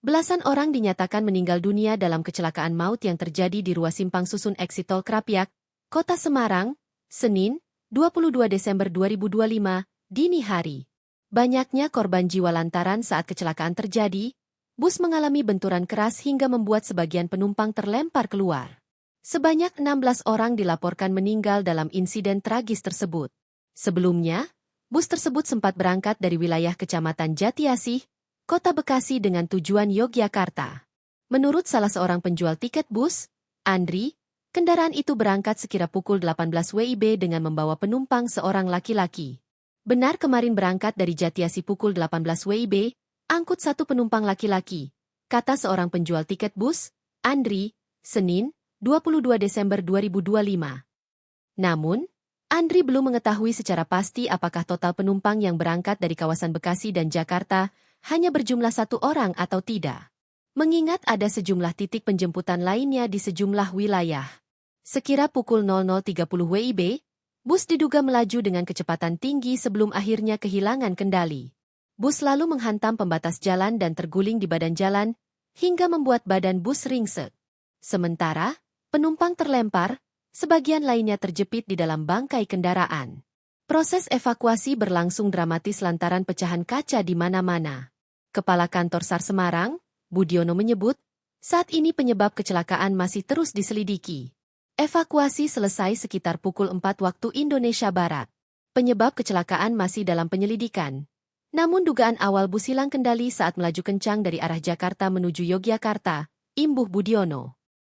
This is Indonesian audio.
Belasan orang dinyatakan meninggal dunia dalam kecelakaan maut yang terjadi di ruas simpang susun Eksitol Krapyak, Kota Semarang, Senin, 22 Desember 2025, dini hari. Banyaknya korban jiwa lantaran saat kecelakaan terjadi, bus mengalami benturan keras hingga membuat sebagian penumpang terlempar keluar. Sebanyak 16 orang dilaporkan meninggal dalam insiden tragis tersebut. Sebelumnya, bus tersebut sempat berangkat dari wilayah Kecamatan Jatiasih, Kota Bekasi dengan tujuan Yogyakarta. Menurut salah seorang penjual tiket bus, Andri, kendaraan itu berangkat sekira pukul 18 WIB dengan membawa penumpang seorang laki-laki. Benar kemarin berangkat dari Jatiasih pukul 18 WIB, angkut satu penumpang laki-laki, kata seorang penjual tiket bus, Andri, Senin, 22 Desember 2025. Namun, Andri belum mengetahui secara pasti apakah total penumpang yang berangkat dari kawasan Bekasi dan Jakarta hanya berjumlah satu orang atau tidak. Mengingat ada sejumlah titik penjemputan lainnya di sejumlah wilayah. Sekira pukul 00.30 WIB, bus diduga melaju dengan kecepatan tinggi sebelum akhirnya kehilangan kendali. Bus lalu menghantam pembatas jalan dan terguling di badan jalan, hingga membuat badan bus ringsek. Sementara, penumpang terlempar, sebagian lainnya terjepit di dalam bangkai kendaraan. Proses evakuasi berlangsung dramatis lantaran pecahan kaca di mana-mana. Kepala Kantor SAR Semarang, Budiono menyebut, saat ini penyebab kecelakaan masih terus diselidiki. Evakuasi selesai sekitar pukul 4 waktu Indonesia Barat. Penyebab kecelakaan masih dalam penyelidikan. Namun dugaan awal bus hilang kendali saat melaju kencang dari arah Jakarta menuju Yogyakarta, imbuh Budiono.